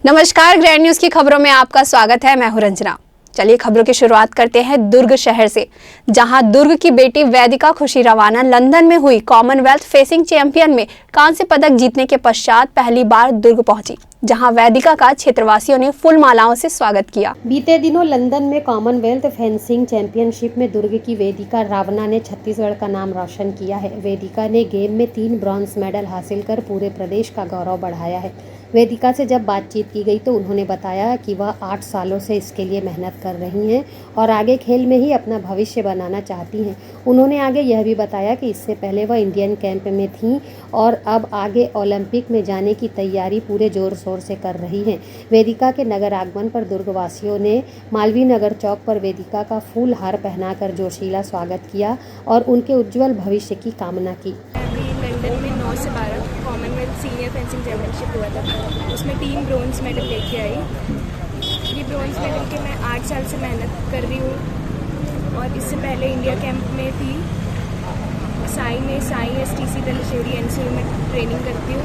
नमस्कार, grand news की खबरों में आपका स्वागत है। मैं हूं रंजना। चलिए खबरों की शुरुआत करते हैं दुर्ग शहर से, जहां दुर्ग की बेटी वैदिका खुशी रवाना लंदन में हुई कॉमनवेल्थ फेसिंग चैंपियन में कांस्य पदक जीतने के पश्चात पहली बार दुर्ग पहुंची, जहां वैदिका का क्षेत्रवासियों ने फूल मालाओं से स्वागत किया। बीते दिनों लंदन में कॉमनवेल्थ फेंसिंग चैंपियनशिप में दुर्ग की वेदिका रावना ने छत्तीसगढ़ का नाम रोशन किया है। वेदिका ने गेम में 3 ब्रॉन्ज मेडल हासिल कर पूरे प्रदेश का गौरव बढ़ाया है। वेदिका से जब बातचीत की गई तो उन्होंने बताया कि वह 8 सालों से इसके लिए मेहनत कर रही हैं और आगे खेल में ही अपना भविष्य बनाना चाहती हैं। उन्होंने आगे यह भी बताया कि इससे पहले वह इंडियन कैंप में थीं और अब आगे ओलंपिक में जाने की तैयारी पूरे जोर शोर से कर रही हैं। वेदिका के नगर आगमन पर दुर्गवासियों ने मालवीय नगर चौक पर वेदिका का फूल हार पहनाकर जोशीला स्वागत किया और उनके उज्जवल भविष्य की कामना की। लंदन में 9 से 12 कॉमनवेल्थ सीनियर फेंसिंग चैंपियनशिप हुआ था, उसमें 3 ब्रोंज मेडल लेके आई। ये ब्रोंज मेडल के मैं 8 साल से मेहनत कर रही हूँ और इससे पहले इंडिया कैंप में थी। साई STC दलशेरी NCU में ट्रेनिंग करती हूँ।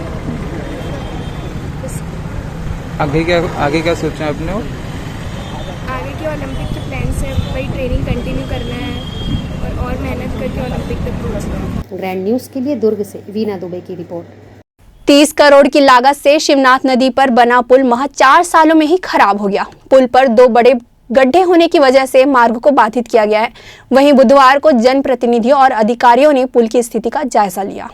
आगे क्या सोचा है आपने? आगे के ओलंपिक के प्लान से वही ट्रेनिंग कंटिन्यू करना है और मेहनत करके ओलंपिक तक पहुँचना है। ग्रैंड न्यूज़ के लिए दुर्ग से वीना दुबे की रिपोर्ट। 30 करोड़ की लागत से शिवनाथ नदी पर बना पुल महज 4 सालों में ही खराब हो गया। पुल पर 2 बड़े गड्ढे होने की वजह से मार्ग को बाधित किया गया है। वहीं बुधवार को जनप्रतिनिधियों और अधिकारियों ने पुल की स्थिति का जायजा लिया।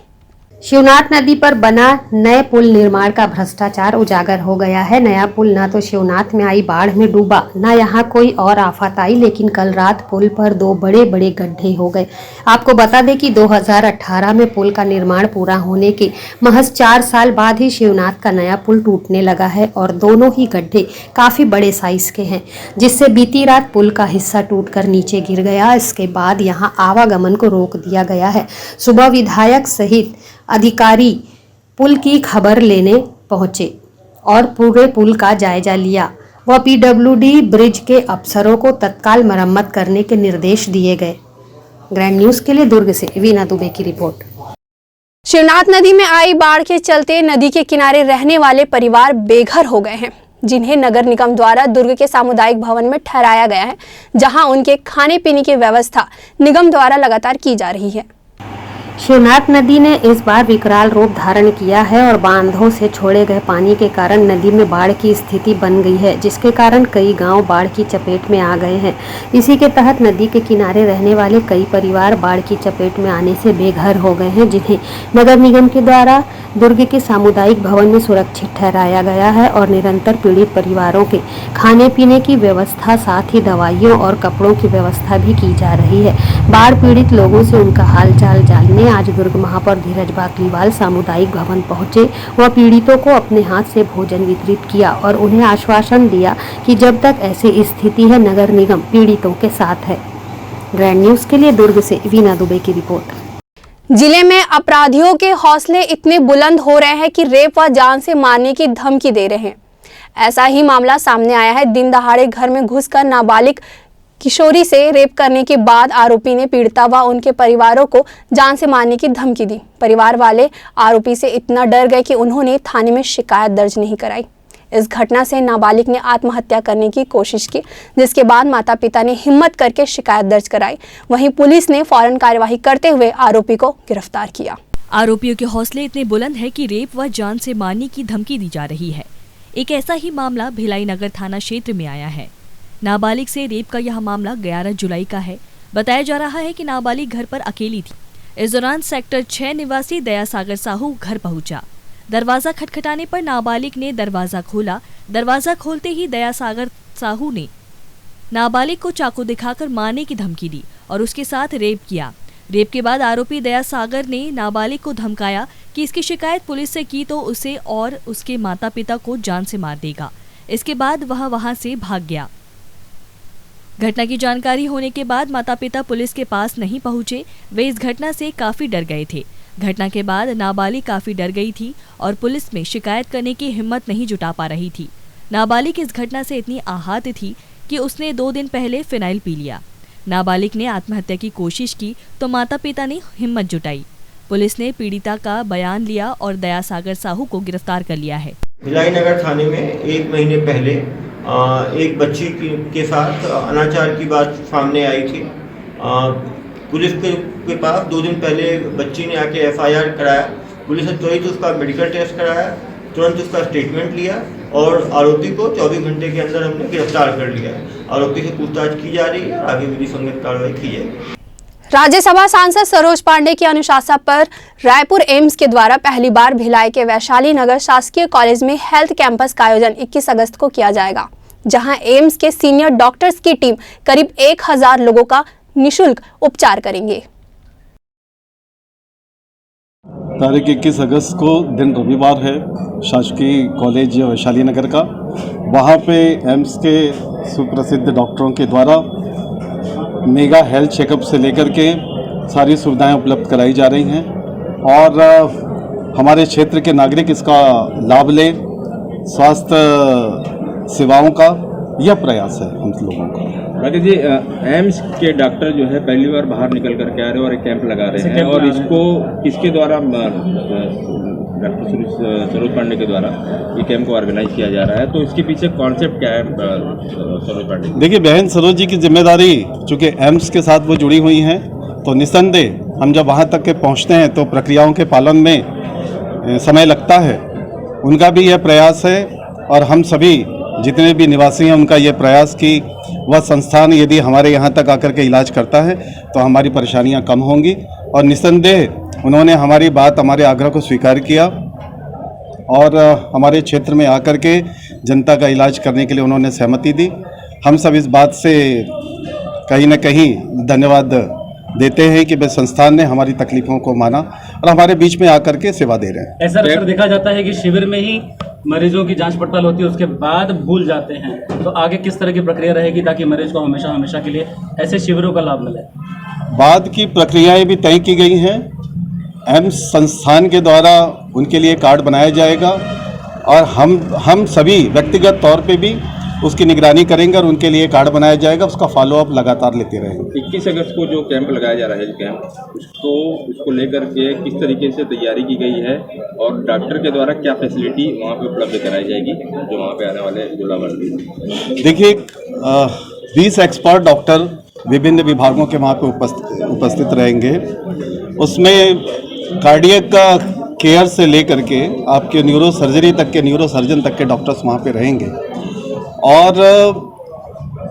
शिवनाथ नदी पर बना नए पुल निर्माण का भ्रष्टाचार उजागर हो गया है। नया पुल न तो शिवनाथ में आई बाढ़ में डूबा, न यहाँ कोई और आफत आई, लेकिन कल रात पुल पर 2 बड़े बड़े गड्ढे हो गए। आपको बता दें कि 2018 में पुल का निर्माण पूरा होने के महज 4 साल बाद ही शिवनाथ का नया पुल टूटने लगा है और दोनों ही गड्ढे काफी बड़े साइज के हैं, जिससे बीती रात पुल का हिस्सा टूटकर नीचे गिर गया। इसके बाद यहाँ आवागमन को रोक दिया गया है। सुबह विधायक सहित अधिकारी पुल की खबर लेने पहुंचे और पूरे पुल का जायजा लिया। वह PWD ब्रिज के अफसरों को तत्काल मरम्मत करने के निर्देश दिए गए। ग्रैंड न्यूज़ के लिए दुर्ग से वीना दुबे की रिपोर्ट। शिवनाथ नदी में आई बाढ़ के चलते नदी के किनारे रहने वाले परिवार बेघर हो गए हैं, जिन्हें नगर निगम द्वारा दुर्ग के सामुदायिक भवन में ठहराया गया है, जहां उनके खाने पीने की व्यवस्था निगम द्वारा लगातार की जा रही है। शिवनाथ नदी ने इस बार विकराल रूप धारण किया है और बांधों से छोड़े गए पानी के कारण नदी में बाढ़ की स्थिति बन गई है, जिसके कारण कई गांव बाढ़ की चपेट में आ गए हैं। इसी के तहत नदी के किनारे रहने वाले कई परिवार बाढ़ की चपेट में आने से बेघर हो गए हैं, जिन्हें नगर निगम के द्वारा दुर्ग के सामुदायिक भवन में सुरक्षित ठहराया गया है और निरंतर पीड़ित परिवारों के खाने पीने की व्यवस्था, साथ ही दवाइयों और कपड़ों की व्यवस्था भी की जा रही है। बाढ़ पीड़ित लोगों से उनका हालचाल जानने आज दुर्ग महापौर धीरज बाकलीवाल सामुदायिक भवन पहुंचे। वह पीड़ितों को अपने हाथ से भोजन वितरित किया और उन्हें आश्वासन दिया कि जब तक ऐसी स्थिति है नगर निगम पीड़ितों के साथ है। ग्रैंड न्यूज़ के लिए दुर्ग से वीना दुबे की रिपोर्ट। जिले में अपराधियों के हौसले इतने बुलंद हो रहे हैं कि रेप व जान से मारने की धमकी दे रहे हैं। ऐसा ही मामला सामने आया है। दिन दहाड़े घर में घुसकर नाबालिग किशोरी से रेप करने के बाद आरोपी ने पीड़िता व उनके परिवारों को जान से मारने की धमकी दी। परिवार वाले आरोपी से इतना डर गए कि उन्होंने थाने में शिकायत दर्ज नहीं कराई। इस घटना से नाबालिग ने आत्महत्या करने की कोशिश की, जिसके बाद माता पिता ने हिम्मत करके शिकायत दर्ज कराई। वहीं पुलिस ने फौरन कार्यवाही करते हुए आरोपी को गिरफ्तार किया। आरोपियों के हौसले इतने बुलंद है कि रेप व जान से मारने की धमकी दी जा रही है। एक ऐसा ही मामला भिलाई नगर थाना क्षेत्र में आया है। नाबालिग से रेप का यह मामला 11 जुलाई का है। बताया जा रहा है कि नाबालिग घर पर अकेली थी। इस दौरान सेक्टर 6 निवासी दया सागर साहू घर पहुंचा। दरवाजा खटखटाने पर नाबालिग ने दरवाजा खोला। दरवाजा खोलते ही दया सागर साहू ने नाबालिग को चाकू दिखाकर मारने की धमकी दी और उसके साथ रेप किया। रेप के बाद आरोपी दया सागर ने नाबालिग को धमकाया कि इसकी शिकायत पुलिस से की तो उसे और उसके माता पिता को जान से मार देगा। इसके बाद वह वहां से भाग गया। घटना की जानकारी होने के बाद माता पिता पुलिस के पास नहीं पहुंचे। वे इस घटना से काफी डर गए थे। घटना के बाद नाबालिग काफी डर गई थी और पुलिस में शिकायत करने की हिम्मत नहीं जुटा पा रही थी। नाबालिग इस घटना से इतनी आहत थी कि उसने 2 दिन पहले फिनाइल पी लिया। नाबालिग ने आत्महत्या की कोशिश की तो माता पिता ने हिम्मत जुटाई। पुलिस ने पीड़िता का बयान लिया और दया सागर साहू को गिरफ्तार कर लिया है। भिलाई नगर थाने में 1 महीने पहले एक बच्ची के साथ अनाचार की बात सामने आई थी। पुलिस के पास 2 दिन पहले बच्ची ने आके FIR कराया। पुलिस ने तुरंत उसका मेडिकल टेस्ट कराया, तुरंत उसका स्टेटमेंट लिया और आरोपी को 24 घंटे के अंदर हमने गिरफ्तार कर लिया। आरोपी से पूछताछ की जा रही है, आगे विधि संगत कार्रवाई की जाएगी। राज्यसभा सांसद सरोज पांडे की अनुशंसा पर रायपुर एम्स के द्वारा पहली बार भिलाई के वैशाली नगर शासकीय कॉलेज में हेल्थ कैंपस का आयोजन 21 अगस्त को किया जाएगा, जहां एम्स के सीनियर डॉक्टर्स की टीम करीब 1000 लोगों का निशुल्क उपचार करेंगे। तारीख 21 अगस्त को दिन रविवार है, शासकीय कॉलेज वैशाली नगर का। वहाँ पे एम्स के सुप्रसिद्ध डॉक्टरों के द्वारा मेगा हेल्थ चेकअप से लेकर के सारी सुविधाएं उपलब्ध कराई जा रही हैं और हमारे क्षेत्र के नागरिक इसका लाभ लें। स्वास्थ्य सेवाओं का यह प्रयास है हम लोगों का। राकेश जी, एम्स के डॉक्टर जो है पहली बार बाहर निकल कर के आ रहे हैं और एक कैंप लगा रहे हैं और इसको किसके द्वारा, डॉक्टर सरोज पांडे के द्वारा ये कैंप को ऑर्गेनाइज किया जा रहा है, तो इसके पीछे कॉन्सेप्ट क्या है सरोज पांडे? देखिए बहन सरोज जी की जिम्मेदारी चूँकि एम्स के साथ वो जुड़ी हुई हैं, तो निस्संदेह हम जब वहाँ तक के पहुँचते हैं तो प्रक्रियाओं के पालन में समय लगता है। उनका भी यह प्रयास है और हम सभी जितने भी निवासी हैं उनका ये प्रयास कि वह संस्थान यदि हमारे यहाँ तक आकर के इलाज करता है तो हमारी परेशानियाँ कम होंगी। और निस्संदेह उन्होंने हमारी बात, हमारे आग्रह को स्वीकार किया और हमारे क्षेत्र में आकर के जनता का इलाज करने के लिए उन्होंने सहमति दी। हम सब इस बात से कहीं न कहीं धन्यवाद देते हैं कि वह संस्थान ने हमारी तकलीफ़ों को माना और हमारे बीच में आकर के सेवा दे रहे हैं। ऐसा अक्सर देखा जाता है कि शिविर में ही मरीजों की जांच पड़ताल होती है, उसके बाद भूल जाते हैं, तो आगे किस तरह की प्रक्रिया रहेगी ताकि मरीज को हमेशा के लिए ऐसे शिविरों का लाभ मिले? बाद की प्रक्रियाएं भी तय की गई हैं। एम्स संस्थान के द्वारा उनके लिए कार्ड बनाया जाएगा और हम सभी व्यक्तिगत तौर पे भी उसकी निगरानी करेंगे और उनके लिए कार्ड बनाया जाएगा, उसका फॉलोअप लगातार लेते रहेंगे। 21 अगस्त को जो कैंप लगाया जा रहा है, कैंप उसको लेकर के किस तरीके से तैयारी की गई है और डॉक्टर के द्वारा क्या फैसिलिटी वहाँ पे उपलब्ध कराई जाएगी जो वहाँ पे आने वाले जुलावर्ती? देखिए 20 एक्सपर्ट डॉक्टर विभिन्न विभागों के वहाँ पे उपस्थित रहेंगे। उसमें कार्डियक का केयर से लेकर के आपके न्यूरो सर्जरी तक के, न्यूरो सर्जन तक के डॉक्टर्स वहाँ पे रहेंगे और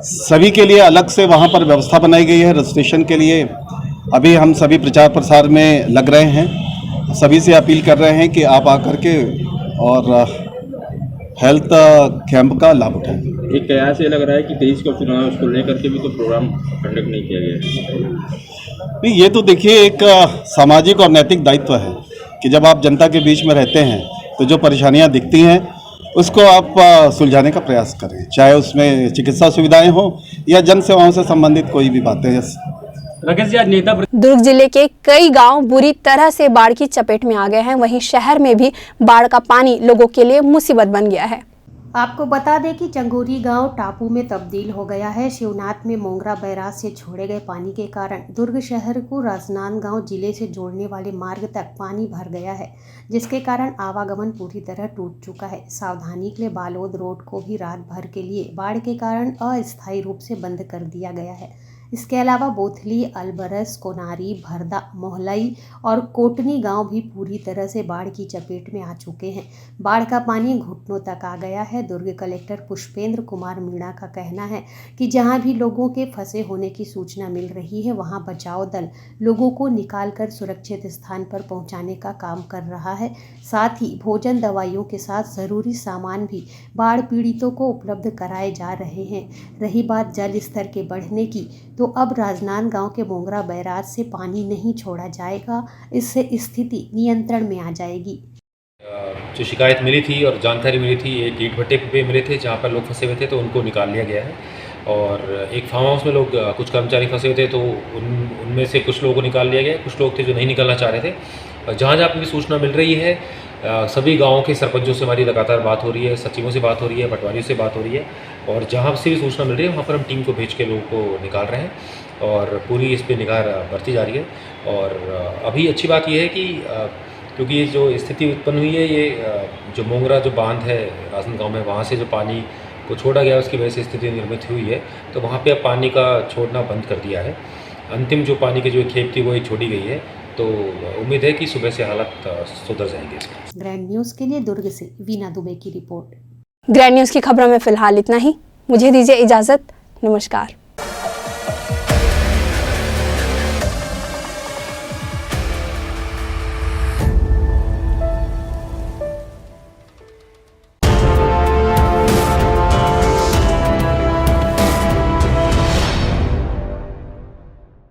सभी के लिए अलग से वहाँ पर व्यवस्था बनाई गई है रजिस्ट्रेशन के लिए। अभी हम सभी प्रचार प्रसार में लग रहे हैं, सभी से अपील कर रहे हैं कि आप आकर के और हेल्थ कैंप का लाभ उठाएं। एक कयास ये लग रहा है कि 23 को चुनाव है, उसको लेकर के भी तो प्रोग्राम कंडक्ट नहीं किया गया। नहीं, ये तो देखिए एक सामाजिक और नैतिक दायित्व है कि जब आप जनता के बीच में रहते हैं तो जो परेशानियां दिखती हैं उसको आप सुलझाने का प्रयास करें, चाहे उसमें चिकित्सा सुविधाएं हो या जन सेवाओं से संबंधित कोई भी बातें। दुर्ग जिले के कई गांव बुरी तरह से बाढ़ की चपेट में आ गए हैं, वहीं शहर में भी बाढ़ का पानी लोगों के लिए मुसीबत बन गया है। आपको बता दें कि चंगोरी गांव टापू में तब्दील हो गया है। शिवनाथ में मोंगरा बैराज से छोड़े गए पानी के कारण दुर्ग शहर को राजनांदगांव जिले से जोड़ने वाले मार्ग तक पानी भर गया है, जिसके कारण आवागमन पूरी तरह टूट चुका है। सावधानी के लिए बालोद रोड को भी रात भर के लिए बाढ़ के कारण अस्थायी रूप से बंद कर दिया गया है। इसके अलावा बोथली, अलबरस, कोनारी, भरदा, मोहलाई और कोटनी गांव भी पूरी तरह से बाढ़ की चपेट में आ चुके हैं। बाढ़ का पानी घुटनों तक आ गया है। दुर्ग कलेक्टर पुष्पेंद्र कुमार मीणा का कहना है कि जहां भी लोगों के फंसे होने की सूचना मिल रही है, वहां बचाव दल लोगों को निकालकर सुरक्षित स्थान पर पहुंचाने का काम कर रहा है। साथ ही भोजन, दवाइयों के साथ ज़रूरी सामान भी बाढ़ पीड़ितों को उपलब्ध कराए जा रहे हैं। रही बात जल स्तर के बढ़ने की, तो अब राजनांदगांव के मोंगरा बैराज से पानी नहीं छोड़ा जाएगा, इससे स्थिति नियंत्रण में आ जाएगी। जो शिकायत मिली थी और जानकारी मिली थी, एक ईंट भट्टे पे मिले थे जहाँ पर लोग फंसे हुए थे, तो उनको निकाल लिया गया है। और एक फार्म हाउस में लोग, कुछ कर्मचारी फंसे हुए थे, तो उनमें से कुछ लोगों को निकाल लिया गया। कुछ लोग थे जो नहीं निकलना चाह रहे थे। जहाँ जहाँ भी सूचना मिल रही है, सभी गाँवों के सरपंचों से हमारी लगातार बात हो रही है, सचिवों से बात हो रही है, पटवारियों से बात हो रही है, और जहाँ से भी सूचना मिल रही है वहाँ पर हम टीम को भेज के लोगों को निकाल रहे हैं और पूरी इस पर निगाह बरती जा रही है। और अभी अच्छी बात यह है कि क्योंकि ये जो स्थिति उत्पन्न हुई है ये जो मोंगरा जो बांध है राजनांदगांव में, वहाँ से जो पानी को छोड़ा गया उसकी वजह से स्थिति निर्मित हुई है। तो वहाँ पे अब पानी का छोड़ना बंद कर दिया है। अंतिम जो पानी की जो खेप थी वो ही छोड़ी गई है। तो उम्मीद है कि सुबह से हालात सुधर जाएंगे। ग्रैंड न्यूज़ के लिए दुर्ग से वीना दुबे की रिपोर्ट। ग्रैंड न्यूज़ की खबरों में फिलहाल इतना ही। मुझे दीजिए इजाज़त। नमस्कार।